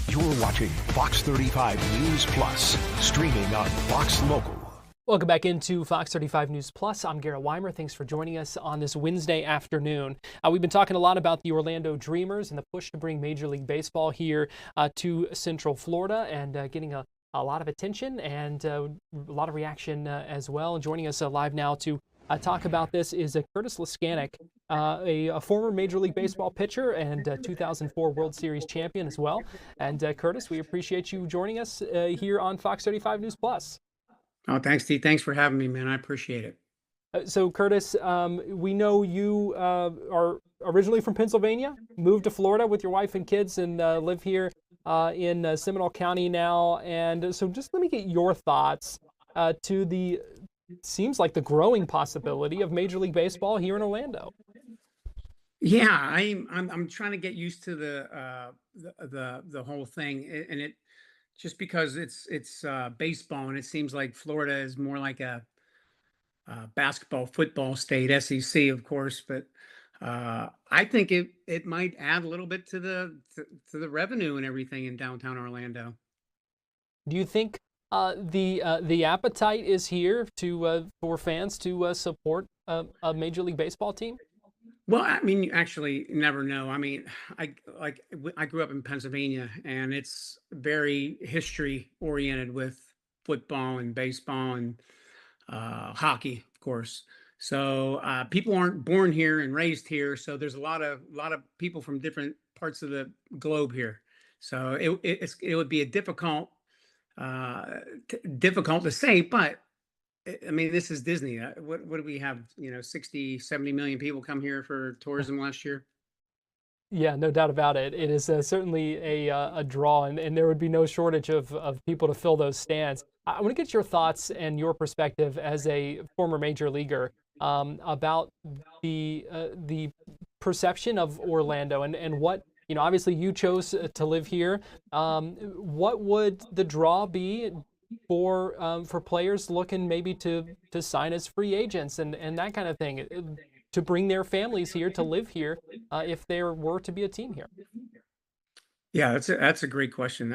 You're watching Fox 35 News Plus, streaming on Fox Local. Welcome back into Fox 35 News Plus. I'm Garrett Wymer. Thanks for joining us on this Wednesday afternoon. We've been talking a lot about the Orlando Dreamers and the push to bring Major League Baseball here to Central Florida, and getting a lot of attention and a lot of reaction as well. And joining us live now to talk about this is Curtis Laskanik, a former Major League Baseball pitcher and 2004 World Series champion as well. And Curtis, we appreciate you joining us here on Fox 35 News Plus. Oh, thanks, Steve. Thanks for having me, man. I appreciate it. So, Curtis, we know you are originally from Pennsylvania, moved to Florida with your wife and kids, and live here in Seminole County now. And so just let me get your thoughts to the, seems like the growing possibility of Major League Baseball here in Orlando. Yeah, I'm trying to get used to the whole thing, and it just because it's baseball, and it seems like Florida is more like a basketball, football state, SEC, of course, but I think it might add a little bit to the revenue and everything in downtown Orlando. Do you think the appetite is here to for fans to support a Major League Baseball team? Well, I mean, you actually never know. I mean, I grew up in Pennsylvania, and it's very history oriented with football and baseball and hockey, of course. So people aren't born here and raised here. So there's a lot of people from different parts of the globe here. So it would be a uh, difficult to say, but I mean, this is Disney. What do we have? 60, 70 million people come here for tourism last year. Yeah, no doubt about it. It is certainly a draw, and there would be no shortage of people to fill those stands. I want to get your thoughts and your perspective as a former major leaguer about the perception of Orlando and what, obviously you chose to live here. What would the draw be for players looking maybe to sign as free agents and that kind of thing, to bring their families here to live here if there were to be a team here? Yeah, that's a great question.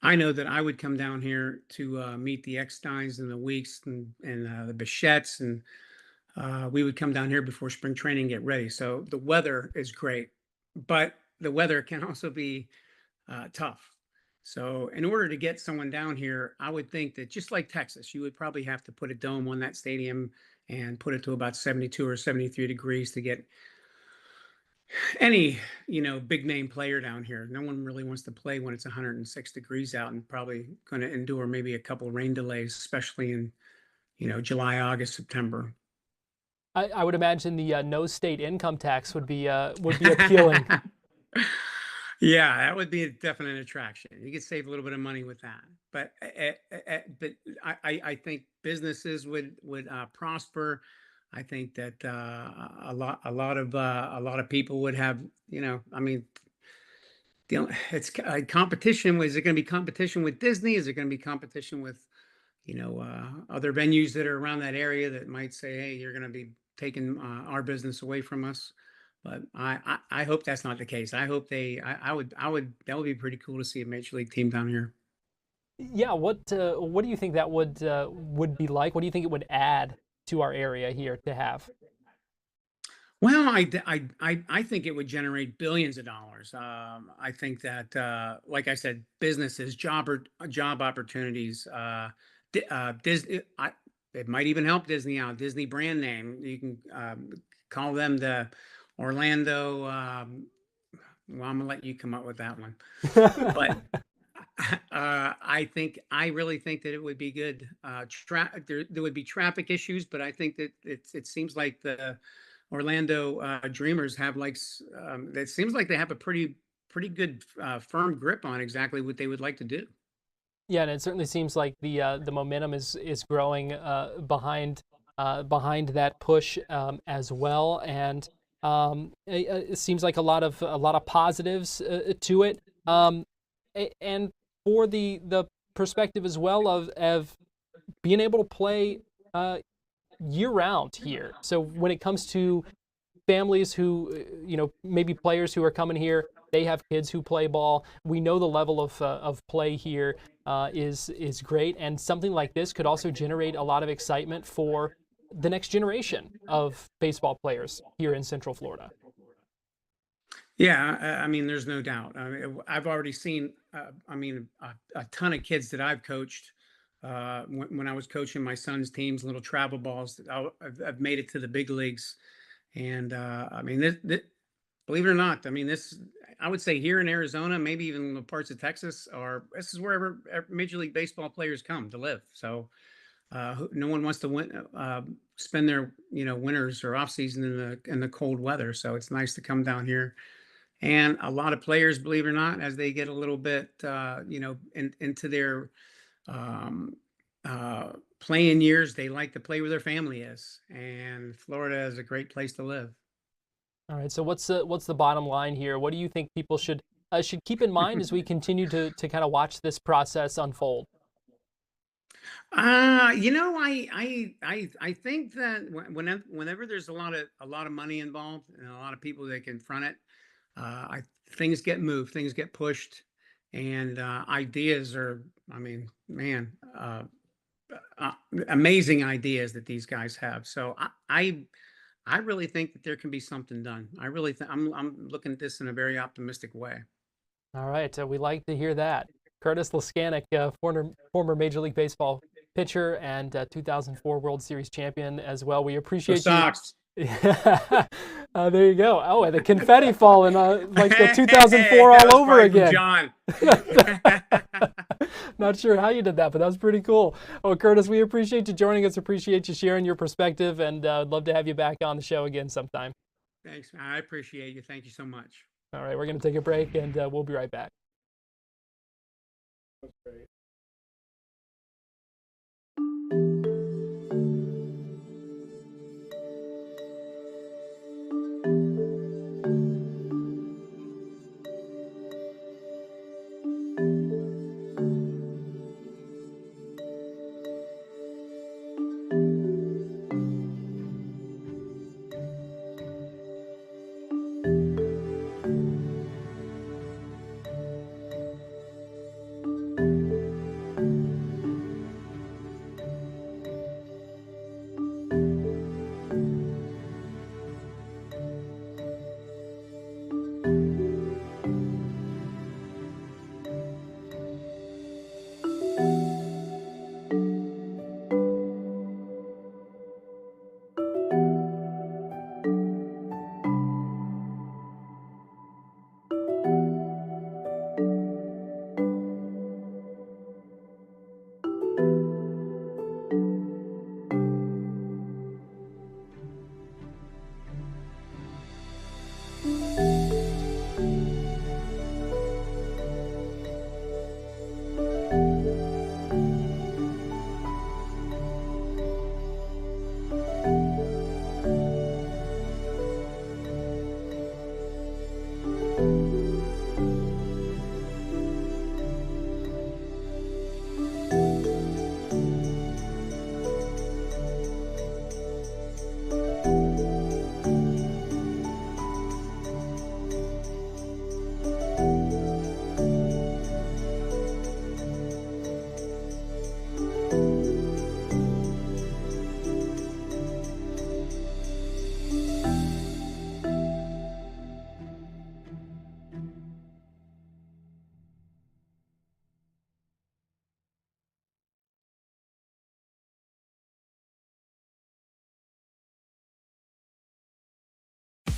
I know that I would come down here to meet the Ecksteins and the Weeks and the Bichettes, and we would come down here before spring training and get ready. So the weather is great, but the weather can also be tough. So in order to get someone down here, I would think that just like Texas, you would probably have to put a dome on that stadium and put it to about 72 or 73 degrees to get any, big name player down here. No one really wants to play when it's 106 degrees out and probably going to endure maybe a couple rain delays, especially in, July, August, September. I would imagine the no state income tax would be appealing. Yeah, that would be a definite attraction. You could save a little bit of money with that, but I think businesses would prosper. I think that a lot of people would have, I mean, it's competition. Is it going to be competition with Disney? Is it going to be competition with, other venues that are around that area that might say, hey, you're going to be taking our business away from us? But I hope that's not the case. I hope that would be pretty cool to see a major league team down here. Yeah, what do you think that would be like? What do you think it would add to our area here to have? Well, I think it would generate billions of dollars. I think that, like I said, businesses, job opportunities. Disney, it might even help Disney out. Disney brand name. You can call them the Orlando. Well, I'm gonna let you come up with that one. But I really think that it would be good. There would be traffic issues, but I think that it seems like the Orlando Dreamers have it seems like they have a pretty good firm grip on exactly what they would like to do. Yeah, and it certainly seems like the momentum is growing behind that push as well, and it seems like a lot of positives to it, and for the perspective as well of being able to play year round here. So when it comes to families who, maybe players who are coming here, they have kids who play ball. We know the level of play here is great, and something like this could also generate a lot of excitement for the next generation of baseball players here in Central Florida. Yeah, I mean, there's no doubt. I mean, I've already seen, a ton of kids that I've coached when I was coaching my son's teams, little travel balls that I've made it to the big leagues. And I mean, believe it or not, I mean, I would say here in Arizona, maybe even the parts of Texas, this is wherever Major League Baseball players come to live. So no one wants to spend their winters or off season in the cold weather. So it's nice to come down here. And a lot of players, believe it or not, as they get a little bit into their playing years, they like to play where their family is. And Florida is a great place to live. All right. So what's the bottom line here? What do you think people should keep in mind as we continue to kind of watch this process unfold? I think that whenever there's a lot of money involved and a lot of people that confront it, things get moved, things get pushed, and ideas are, I mean, man, amazing ideas that these guys have. So I I really think that there can be something done. I really think I'm looking at this in a very optimistic way. All right, we like to hear that. Curtis Laskanik, former Major League Baseball pitcher and 2004 World Series champion as well. We appreciate you. Sox. There you go. Oh, and the confetti falling like the 2004 all over again. John. Not sure how you did that, but that was pretty cool. Oh, Curtis, we appreciate you joining us. Appreciate you sharing your perspective, and I'd love to have you back on the show again sometime. Thanks. I appreciate you. Thank you so much. All right, we're going to take a break, and we'll be right back. That's great.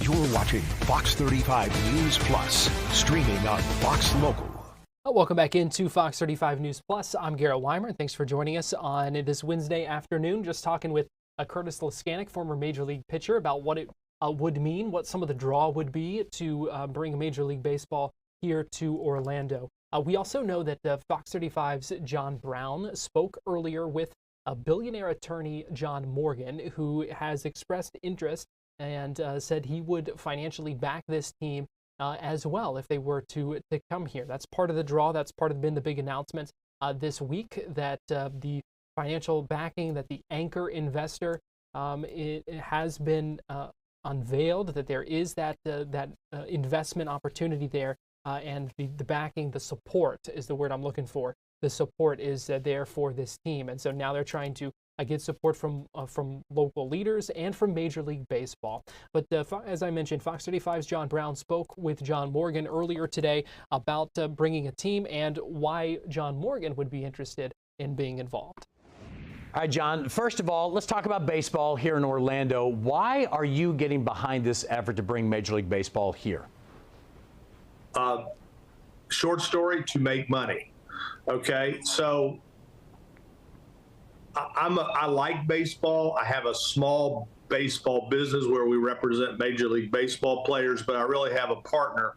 You're watching Fox 35 News Plus, streaming on Fox Local. Welcome back into Fox 35 News Plus. I'm Garrett Wymer. Thanks for joining us on this Wednesday afternoon. Just talking with Curtis Laskanik, former Major League pitcher, about what it would mean, what some of the draw would be to bring Major League Baseball here to Orlando. We also know that Fox 35's John Brown spoke earlier with a billionaire attorney, John Morgan, who has expressed interest and said he would financially back this team as well if they were to come here. That's part of the draw. That's been the big announcement this week, that the financial backing, that the anchor investor, it has been unveiled, that there is that investment opportunity there, and the backing, the support is the word I'm looking for. The support is there for this team, and so now they're trying to get support from local leaders and from Major League Baseball. But as I mentioned, Fox 35's John Brown spoke with John Morgan earlier today about bringing a team and why John Morgan would be interested in being involved. All right, John, first of all, let's talk about baseball here in Orlando. Why are you getting behind this effort to bring Major League Baseball here? Short story, to make money. Okay, so I like baseball. I have a small baseball business where we represent Major League Baseball players, but I really have a partner,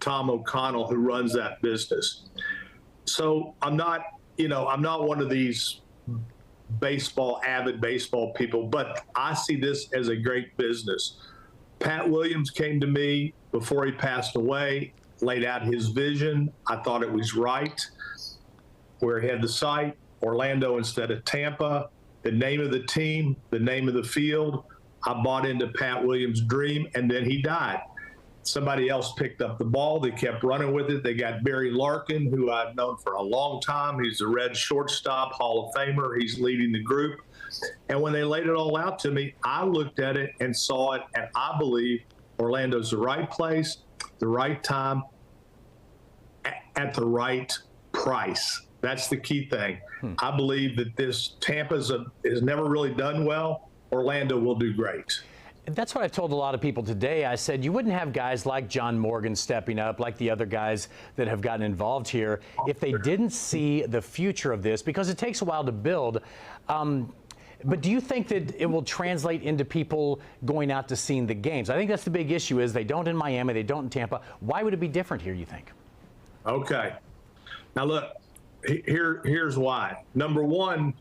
Tom O'Connell, who runs that business. So I'm not one of these avid baseball people, but I see this as a great business. Pat Williams came to me before he passed away, laid out his vision. I thought it was right. Where he had the site, Orlando instead of Tampa, the name of the team, the name of the field. I bought into Pat Williams' dream, and then he died. Somebody else picked up the ball. They kept running with it. They got Barry Larkin, who I've known for a long time. He's a Red shortstop, Hall of Famer. He's leading the group. And when they laid it all out to me, I looked at it and saw it, and I believe Orlando's the right place, the right time, at the right price. That's the key thing. I believe that this Tampa has never really done well. Orlando will do great. That's what I've told a lot of people today. I said you wouldn't have guys like John Morgan stepping up, like the other guys that have gotten involved here, if they didn't see the future of this, because it takes a while to build. But do you think that it will translate into people going out to seeing the games? I think that's the big issue is they don't in Miami, they don't in Tampa. Why would it be different here, you think? Okay. Now, look, here's why. Number one,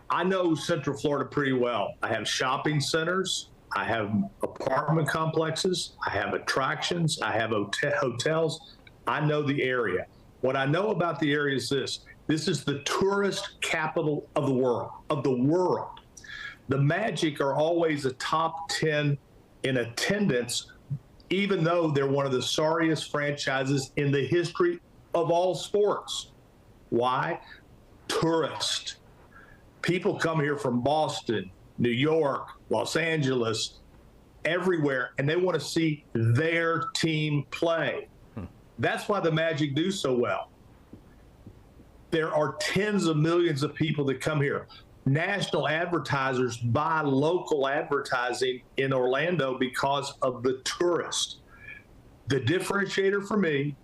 I know Central Florida pretty well. I have shopping centers. I have apartment complexes. I have attractions. I have hotels. I know the area. What I know about the area is this. This is the tourist capital of the world. The Magic are always a top 10 in attendance, even though they're one of the sorriest franchises in the history of all sports. Why? Tourists. People come here from Boston, New York, Los Angeles, everywhere, and they want to see their team play. That's why the Magic do so well. There are tens of millions of people that come here. National advertisers buy local advertising in Orlando because of the tourists. The differentiator for me,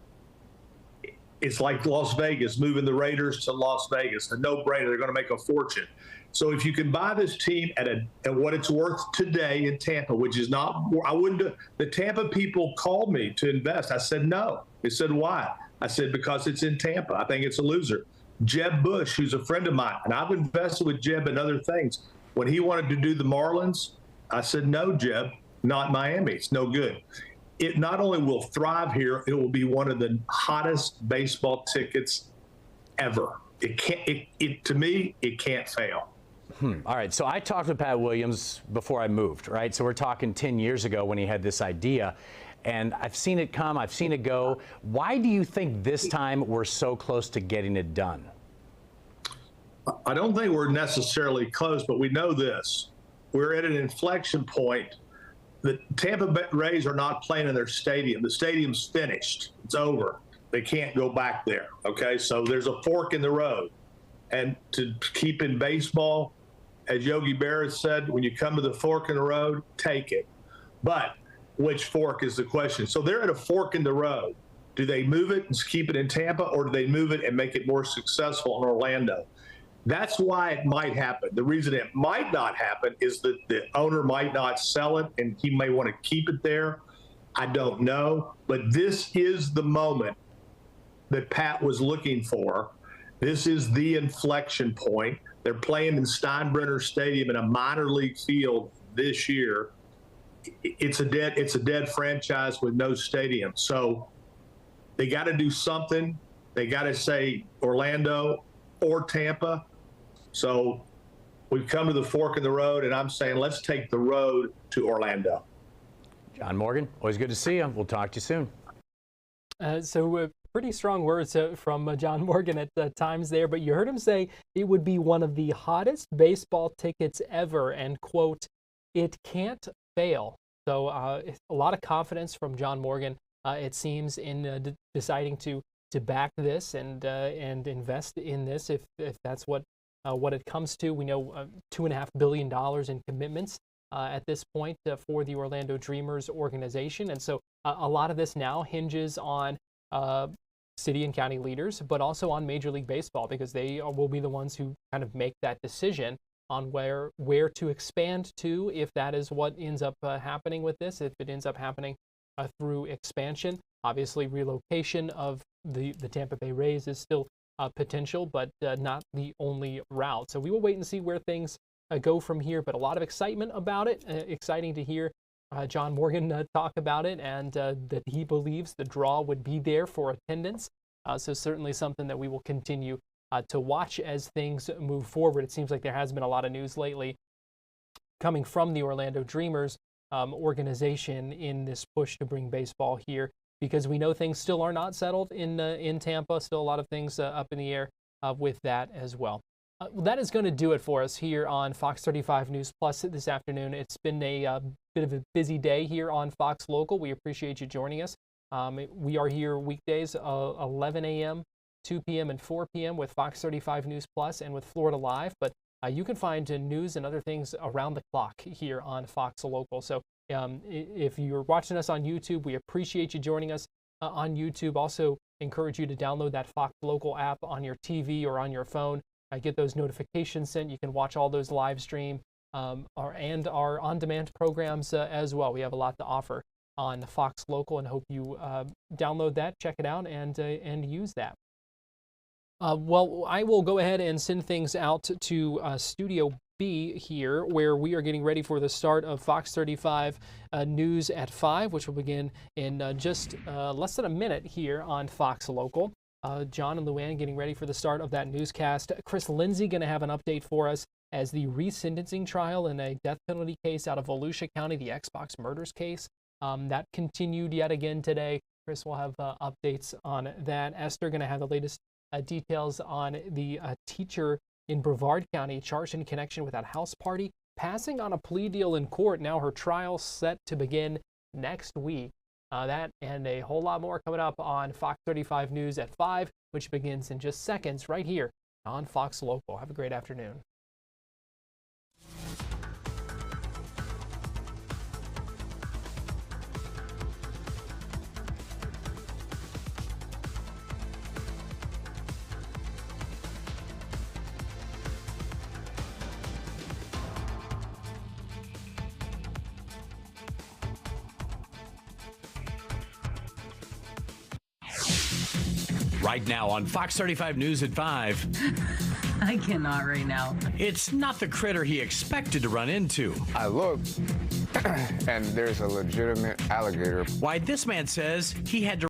it's like Las Vegas, moving the Raiders to Las Vegas. A no-brainer. They're going to make a fortune. So if you can buy this team at what it's worth today in Tampa, which is not, I wouldn't do, the Tampa people called me to invest. I said no. They said, why? I said, because it's in Tampa. I think it's a loser. Jeb Bush, who's a friend of mine, and I've invested with Jeb in other things. When he wanted to do the Marlins, I said, no, Jeb, not Miami. It's no good. It not only will thrive here, it will be one of the hottest baseball tickets ever. It can't, to me, it can't fail. All right, so I talked with Pat Williams before I moved, right? So we're talking 10 years ago when he had this idea, and I've seen it come, I've seen it go. Why do you think this time we're so close to getting it done? I don't think we're necessarily close, but we know this. We're at an inflection point. The Tampa Bay Rays are not playing in their stadium. The stadium's finished. It's over. They can't go back there, okay? So there's a fork in the road. And to keep in baseball, as Yogi Berra said, when you come to the fork in the road, take it. But which fork is the question? So they're at a fork in the road. Do they move it and keep it in Tampa, or do they move it and make it more successful in Orlando? That's why it might happen. The reason it might not happen is that the owner might not sell it and he may want to keep it there. I don't know. But this is the moment that Pat was looking for. This is the inflection point. They're playing in Steinbrenner Stadium in a minor league field this year. It's a dead franchise with no stadium. So they got to do something. They got to say Orlando or Tampa. So we've come to the fork in the road, and I'm saying let's take the road to Orlando. John Morgan, always good to see you. We'll talk to you soon. Pretty strong words from John Morgan at times there, but you heard him say it would be one of the hottest baseball tickets ever, and quote, it can't fail. So a lot of confidence from John Morgan, it seems, in deciding to back this and invest in this if that's what it comes to. We know $2.5 billion in commitments at this point for the Orlando Dreamers organization, and so a lot of this now hinges on city and county leaders, but also on Major League Baseball, because they will be the ones who kind of make that decision on where to expand to, if that is what ends up happening with this, if it ends up happening through expansion. Obviously, relocation of the Tampa Bay Rays is still potential, but not the only route. So we will wait and see where things go from here, but a lot of excitement about it. Exciting to hear John Morgan talk about it, and that he believes the draw would be there for attendance. So certainly something that we will continue to watch as things move forward. It seems like there has been a lot of news lately coming from the Orlando Dreamers organization in this push to bring baseball here, because we know things still are not settled in Tampa. Still a lot of things up in the air with that as well. Well, that is going to do it for us here on Fox 35 News Plus this afternoon. It's been a bit of a busy day here on Fox Local. We appreciate you joining us. We are here weekdays 11 a.m., 2 p.m., and 4 p.m. with Fox 35 News Plus and with Florida Live. But you can find news and other things around the clock here on Fox Local. So if you're watching us on YouTube, we appreciate you joining us on YouTube. Also encourage you to download that Fox Local app on your TV or on your phone. Get those notifications sent. You can watch all those live stream and our on-demand programs as well. We have a lot to offer on Fox Local, and hope you download that, check it out, and use that. Well, I will go ahead and send things out to Studio B here, where we are getting ready for the start of Fox 35 News at 5, which will begin in just less than a minute here on Fox Local. John and LuAnne getting ready for the start of that newscast. Chris Lindsay going to have an update for us as the resentencing trial in a death penalty case out of Volusia County, the Xbox murders case. That continued yet again today. Chris will have updates on that. Esther going to have the latest details on the teacher in Brevard County charged in connection with that house party, passing on a plea deal in court. Now her trial set to begin next week. That and a whole lot more coming up on Fox 35 News at 5, which begins in just seconds right here on Fox Local. Have a great afternoon. Right now on Fox 35 News at 5. I cannot right now. It's not the critter he expected to run into. I looked, and there's a legitimate alligator. Why this man says he had to